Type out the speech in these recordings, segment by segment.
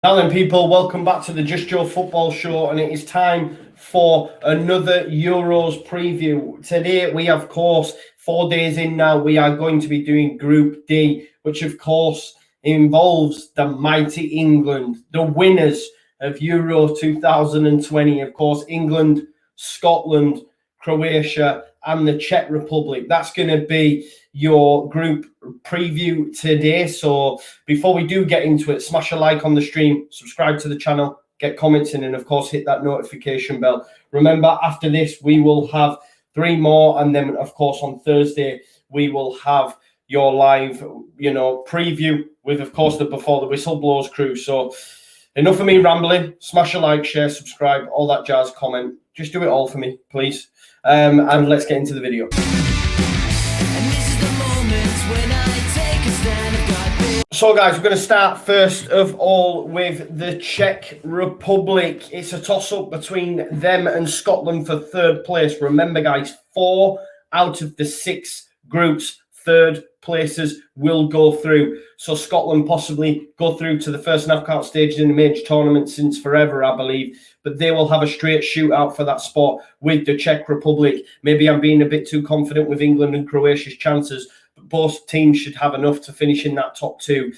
Now then, people, welcome back to the Just Joe Football Show, and it is time for another Euros preview. Today, we have, of course, 4 days in now, we are going to be doing Group D, which, of course, involves the mighty England, the winners of Euro 2020. Of course, England, Scotland, Croatia, and the Czech Republic. That's going to be your group preview today. So before we do get into it, smash a like on the stream, subscribe to the channel, get comments in, and of course hit that notification bell. Remember, after this we will have 3 more, and then of course on Thursday we will have your live preview with, of course, the Before the Whistle Blows crew. So enough of me rambling. Smash a like, share, subscribe, all that jazz, comment. Just do it all for me, please. And let's get into the video. So guys, we're going to start first of all with the Czech Republic. It's a toss-up between them and Scotland for 3rd place. Remember guys, 4 out of the 6 groups, 3rd places will go through. So Scotland possibly go through to the first knockout stage in the major tournament since forever, I believe. But they will have a straight shootout for that spot with the Czech Republic. Maybe I'm being a bit too confident with England and Croatia's chances, but both teams should have enough to finish in that top 2.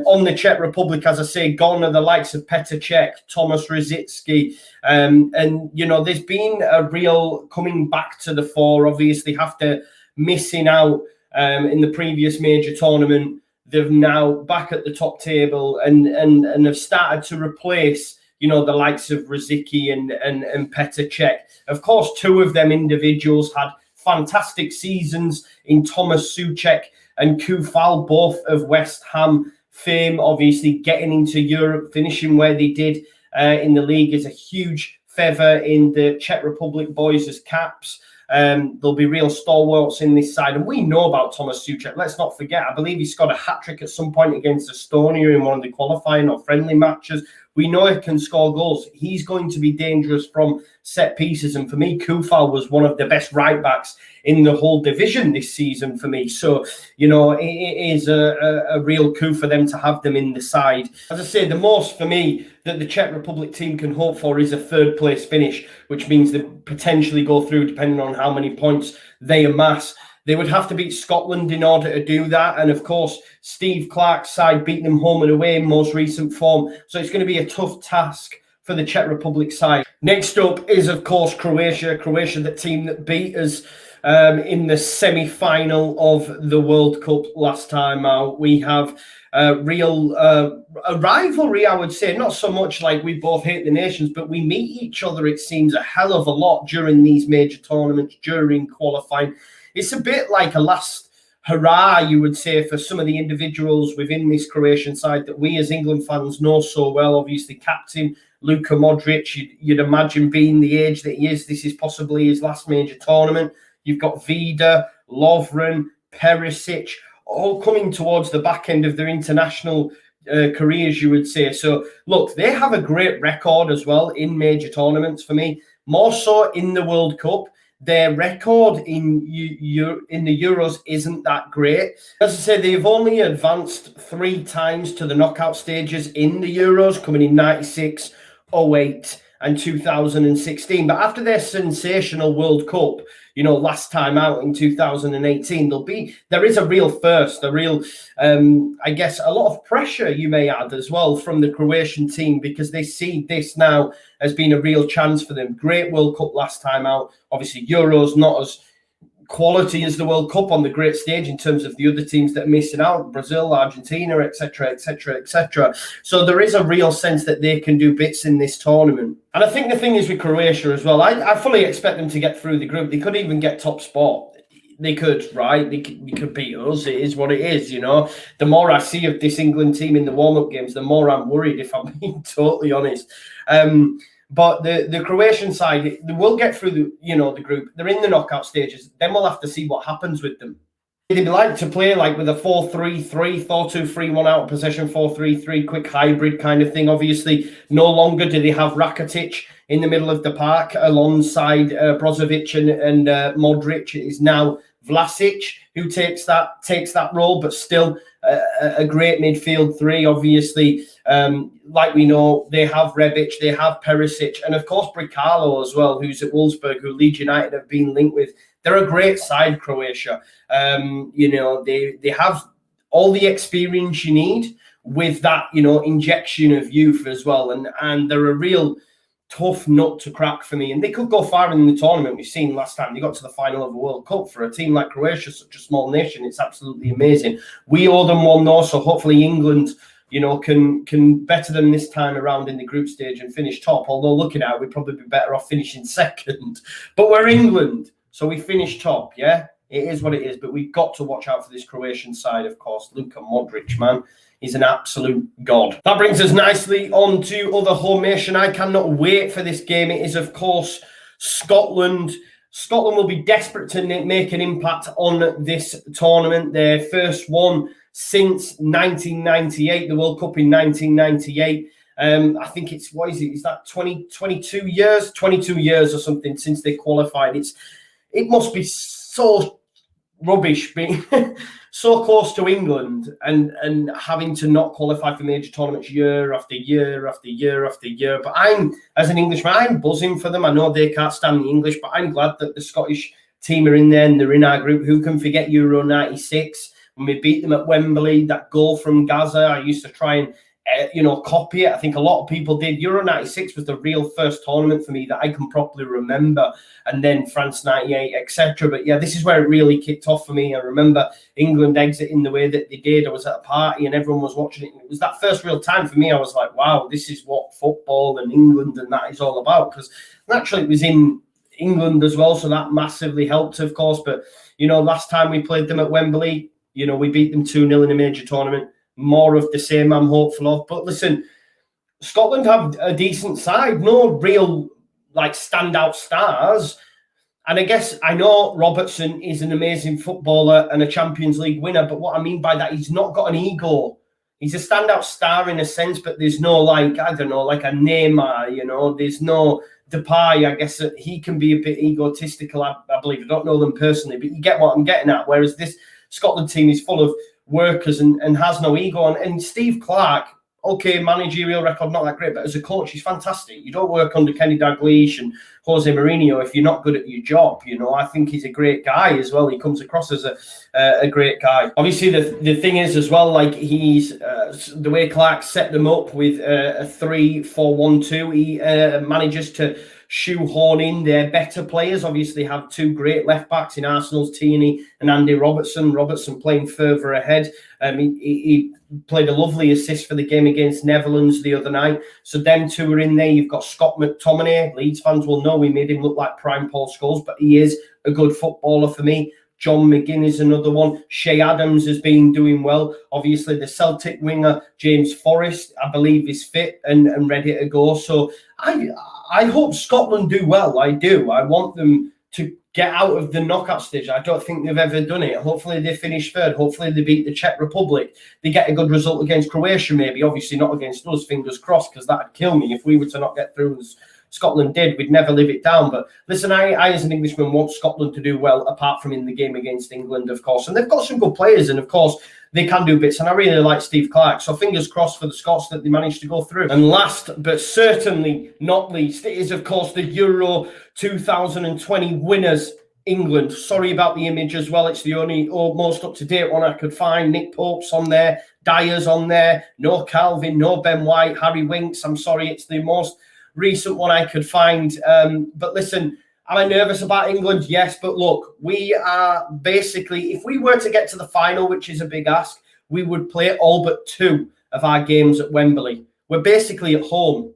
On the Czech Republic, as I say, gone are the likes of Petr Cech, Tomáš Rosický. And, there's been a real coming back to the fore, obviously, after missing out in the previous major tournament. They're now back at the top table and have started to replace the likes of Rosický and Petr Cech. Of course, 2 of them individuals had fantastic seasons in Tomáš Souček and Koufal, both of West Ham fame. Obviously, getting into Europe, finishing where they did in the league is a huge feather in the Czech Republic boys' caps. There'll be real stalwarts in this side. And we know about Tomáš Souček. Let's not forget, I believe he scored a hat-trick at some point against Estonia in one of the qualifying or friendly matches. We know he can score goals. He's going to be dangerous from set pieces. And for me, Koufal was one of the best right-backs in the whole division this season for me. So, it is a real coup for them to have them in the side. As I say, the most for me that the Czech Republic team can hope for is a 3rd place finish, which means they potentially go through depending on how many points they amass. They would have to beat Scotland in order to do that. And of course, Steve Clarke's side beating them home and away in most recent form. So it's going to be a tough task for the Czech Republic side. Next up is, of course, Croatia. Croatia, the team that beat us in the semi-final of the World Cup last time out. We have a rivalry, I would say. Not so much like we both hate the nations, but we meet each other, it seems, a hell of a lot during these major tournaments, during qualifying. It's a bit like a last hurrah, you would say, for some of the individuals within this Croatian side that we as England fans know so well. Obviously, captain Luka Modric, you'd imagine being the age that he is, this is possibly his last major tournament. You've got Vida, Lovren, Perisic, all coming towards the back end of their international careers, you would say. So, look, they have a great record as well in major tournaments for me, more so in the World Cup. Their record in the Euros isn't that great. As I say, they've only advanced 3 times to the knockout stages in the Euros, coming in 96, 08 and 2016. But after their sensational World Cup, last time out in 2018, there is a real thirst, a real, I guess, a lot of pressure, you may add, as well, from the Croatian team, because they see this now as being a real chance for them. Great World Cup last time out. Obviously, Euros not as quality as the World Cup on the great stage in terms of the other teams that are missing out, Brazil, Argentina, etc., etc., etc. So there is a real sense that they can do bits in this tournament. And I think the thing is with Croatia as well, I fully expect them to get through the group. They could even get top spot. They could, right? They could beat us. It is what it is, The more I see of this England team in the warm-up games, the more I'm worried, if I'm being totally honest. But the Croatian side, they will get through the group. They're in the knockout stages. Then we'll have to see what happens with them. They'd like to play like with a 4-3-3, 4-2-3-1 out of possession, 4-3-3, quick hybrid kind of thing. Obviously, no longer do they have Rakitic in the middle of the park alongside Brozovic and Modric. It is now Vlasic, who takes that role, but still a great midfield three. Obviously, like we know, they have Rebic, they have Perisic, and of course Bricalo as well, who's at Wolfsburg, who Leeds United have been linked with. They're a great side, Croatia. They have all the experience you need with that, injection of youth as well, and they're a real tough nut to crack for me, and they could go far in the tournament. We've seen last time they got to the final of the World Cup. For a team like Croatia, such a small nation, it's absolutely amazing. We owe them one though, so hopefully England, can better them this time around in the group stage and finish top. Although looking at it, we'd probably be better off finishing second. But we're England, so we finish top. Yeah, it is what it is. But we've got to watch out for this Croatian side, of course. Luka Modric, man. He's an absolute god. That brings us nicely on to other home nation. I cannot wait for this game. It is, of course, Scotland. Scotland will be desperate to make an impact on this tournament. Their first one since 1998, the World Cup in 1998. I think it's, what is it? Is that 22 years? 22 years or something since they qualified. It must be so rubbish being so close to England and having to not qualify for major tournaments year after year after year after year. But as an Englishman, I'm buzzing for them. I know they can't stand the English, but I'm glad that the Scottish team are in there and they're in our group. Who can forget Euro 96 when we beat them at Wembley? That goal from Gaza, I used to try and copy it. I think a lot of people did. Euro 96 was the real first tournament for me that I can properly remember, and then France 98, etc. But yeah, this is where it really kicked off for me. I remember England exiting the way that they did. I was at a party and everyone was watching it, and it was that first real time for me. I was like, wow, this is what football and England and that is all about, because naturally it was in England as well, so that massively helped, of course. But last time we played them at Wembley, we beat them 2-0 in a major tournament. More of the same I'm hopeful of. But listen, Scotland have a decent side, no real standout stars. And I guess I know Robertson is an amazing footballer and a Champions League winner, but what I mean by that, he's not got an ego. He's a standout star in a sense, but there's no like a Neymar, there's no Depay. I guess that he can be a bit egotistical, I believe. I don't know them personally, but you get what I'm getting at. Whereas this Scotland team is full of workers and has no ego. And Steve Clarke, okay, managerial record not that great, but as a coach, he's fantastic. You don't work under Kenny Dalglish and Jose Mourinho if you're not good at your job. I think he's a great guy as well. He comes across as a great guy. Obviously, the thing is as well, he's the way Clarke set them up with a 3-4-1-2, he manages to shoehorn in their better players. Obviously have two great left backs in Arsenal's Tierney and Andy Robertson. Robertson playing further ahead. He played a lovely assist for the game against Netherlands the other night. So them two are in there. You've got Scott McTominay. Leeds fans will know we made him look like prime Paul Scholes, but he is a good footballer for me. John McGinn is another one. Shea Adams has been doing well. Obviously, the Celtic winger, James Forrest, I believe is fit and ready to go. So I hope Scotland do well. I do. I want them to get out of the knockout stage. I don't think they've ever done it. Hopefully they finish third. Hopefully they beat the Czech Republic. They get a good result against Croatia, maybe. Obviously not against us, fingers crossed, because that'd kill me if we were to not get through as Scotland did. We'd never live it down. But listen, I as an Englishman want Scotland to do well, apart from in the game against England, of course. And they've got some good players, and of course they can do bits. And I really like Steve Clarke. So fingers crossed for the Scots that they managed to go through. And last but certainly not least, it is of course the Euro 2020 winners, England. Sorry about the image as well. It's the only most up-to-date one I could find. Nick Pope's on there. Dyer's on there. No Calvin, no Ben White, Harry Winks. I'm sorry, it's the most recent one I could find. But listen, am I nervous about England? Yes, but look, we are basically, if we were to get to the final, which is a big ask, we would play all but 2 of our games at Wembley. We're basically at home,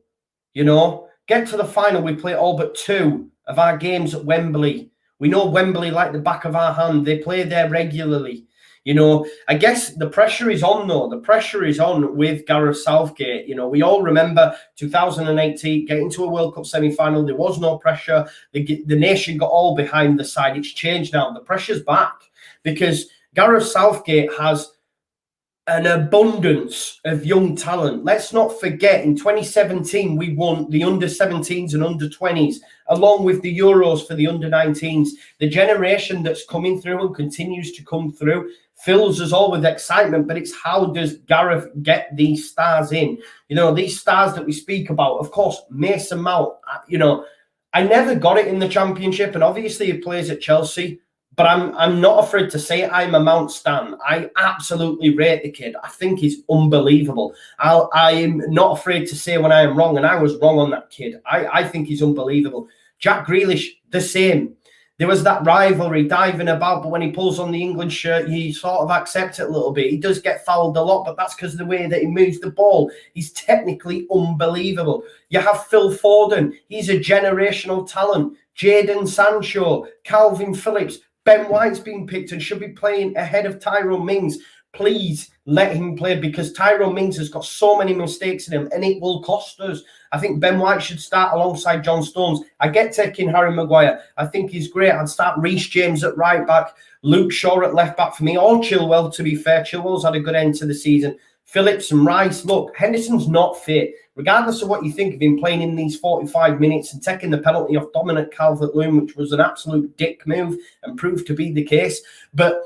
Get to the final, we play all but 2 of our games at Wembley. We know Wembley like the back of our hand. They play there regularly. I guess the pressure is on, though. The pressure is on with Gareth Southgate. We all remember 2018, getting to a World Cup semi-final. There was no pressure. The nation got all behind the side. It's changed now. The pressure's back because Gareth Southgate has an abundance of young talent. Let's not forget, in 2017, we won the under-17s and under-20s, along with the Euros for the under-19s. The generation that's coming through and continues to come through fills us all with excitement, but it's how does Gareth get these stars in? You know, these stars that we speak about, of course, Mason Mount, you know, I never got it in the Championship, and obviously he plays at Chelsea. But I'm not afraid to say it. I'm a Mount stan. I absolutely rate the kid. I think he's unbelievable. I'm not afraid to say when I am wrong, and I was wrong on that kid. I think he's unbelievable. Jack Grealish, the same. There was that rivalry diving about, but when he pulls on the England shirt, you sort of accept it a little bit. He does get fouled a lot, but that's because of the way that he moves the ball. He's technically unbelievable. You have Phil Foden. He's a generational talent. Jadon Sancho, Calvin Phillips, Ben White's been picked and should be playing ahead of Tyrone Mings. Please let him play, because Tyrone Mings has got so many mistakes in him and it will cost us. I think Ben White should start alongside John Stones. I get taking Harry Maguire. I think he's great. I'd start Reece James at right back, Luke Shaw at left back for me, or Chilwell, to be fair. Chilwell's had a good end to the season. Phillips and Rice. Look, Henderson's not fit. Regardless of what you think of him playing in these 45 minutes and taking the penalty off Dominic Calvert-Lewin, which was an absolute dick move and proved to be the case. But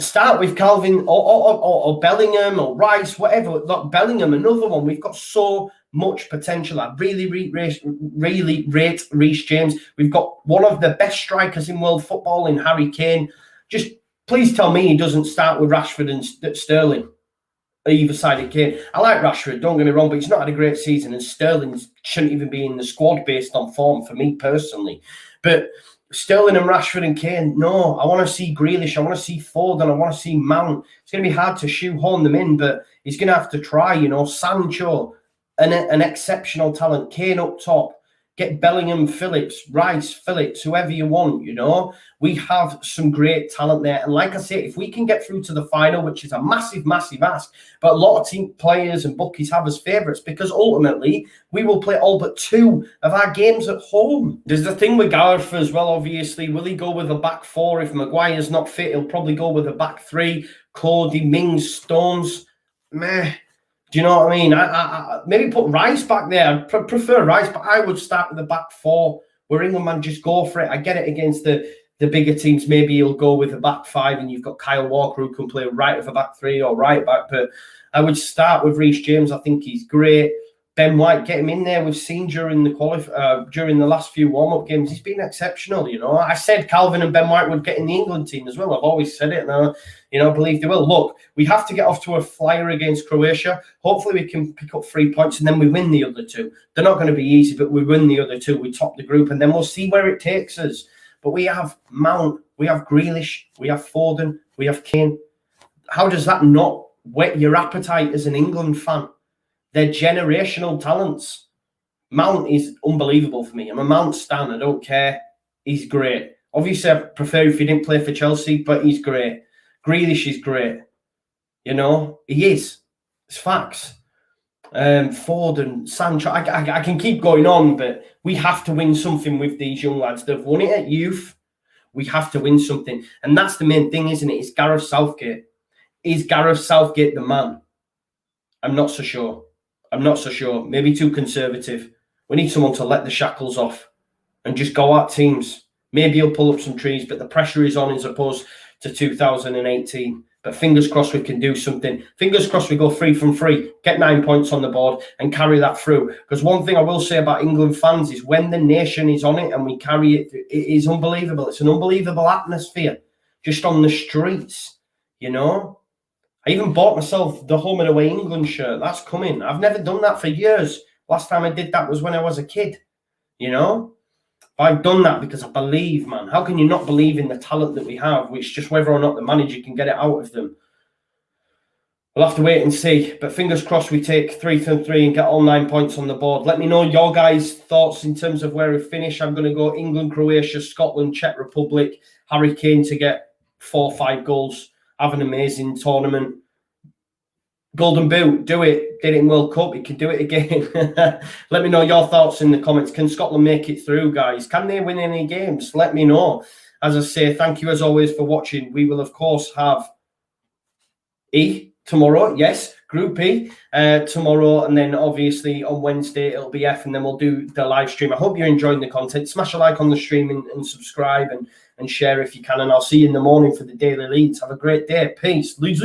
start with Calvin or Bellingham or Rice, whatever. Look, Bellingham, another one. We've got so much potential. I really rate Reece James. We've got one of the best strikers in world football in Harry Kane. Just please tell me he doesn't start with Rashford and Sterling. Either side of Kane. I like Rashford, don't get me wrong, but he's not had a great season, and Sterling shouldn't even be in the squad based on form for me personally. But Sterling and Rashford and Kane, no. I want to see Grealish, I want to see Foden, I want to see Mount. It's going to be hard to shoehorn them in, but he's going to have to try, you know. Sancho, an exceptional talent. Kane up top. Get Bellingham, Phillips, Rice, Phillips, whoever you want, you know. We have some great talent there. And like I say, if we can get through to the final, which is a massive, massive ask, but a lot of team players and bookies have us favourites, because ultimately we will play all but 2 of our games at home. There's the thing with Gareth as well, obviously. Will he go with a back 4? If Maguire's not fit, he'll probably go with a back 3. Cody, Mings, Stones. Meh. Do you know what I mean? I maybe put Rice back there. I prefer Rice, but I would start with the back 4. Where England man just go for it. I get it against the bigger teams. Maybe he'll go with the back 5, and you've got Kyle Walker who can play right of a back 3 or right back. But I would start with Reece James. I think he's great. Ben White, get him in there. We've seen during the last few warm-up games, he's been exceptional, you know. I said Calvin and Ben White would get in the England team as well. I've always said it, and I believe they will. Look, we have to get off to a flyer against Croatia. Hopefully we can pick up 3 points, and then we win the other 2. They're not going to be easy, but we win the other 2. We top the group, and then we'll see where it takes us. But we have Mount, we have Grealish, we have Foden, we have Kane. How does that not whet your appetite as an England fan? They're generational talents. Mount is unbelievable for me. I'm a Mount stan. I don't care. He's great. Obviously, I prefer if he didn't play for Chelsea, but he's great. Grealish is great. You know, he is. It's facts. Foden, Sancho. I can keep going on, but we have to win something with these young lads. They've won it at youth. We have to win something. And that's the main thing, isn't it? It's Gareth Southgate. Is Gareth Southgate the man? I'm not so sure. Maybe too conservative. We need someone to let the shackles off and just go at teams. Maybe he'll pull up some trees, but the pressure is on as opposed to 2018. But fingers crossed we can do something. Fingers crossed we go 3 from 3, get 9 points on the board and carry that through. Because one thing I will say about England fans is when the nation is on it and we carry it, it is unbelievable. It's an unbelievable atmosphere just on the streets, you know. I even bought myself the Home and Away England shirt. That's coming. I've never done that for years. Last time I did that was when I was a kid, you know. I've done that because I believe, man. How can you not believe in the talent that we have? It's just whether or not the manager can get it out of them. We'll have to wait and see. But fingers crossed we take 3 from 3 and get all 9 points on the board. Let me know your guys' thoughts in terms of where we finish. I'm going to go England, Croatia, Scotland, Czech Republic, Harry Kane to get 4 or 5 goals. Have an amazing tournament. Golden Boot, do it. Did it in World Cup. You can do it again. Let me know your thoughts in the comments. Can Scotland make it through, guys? Can they win any games? Let me know. As I say, thank you as always for watching. We will, of course, have tomorrow, yes, Group E tomorrow, and then obviously on Wednesday it'll be F, and then we'll do the live stream. I hope you're enjoying the content. Smash a like on the stream and subscribe and share if you can, and I'll see you in the morning for the daily leads. Have a great day. Peace. Leeds.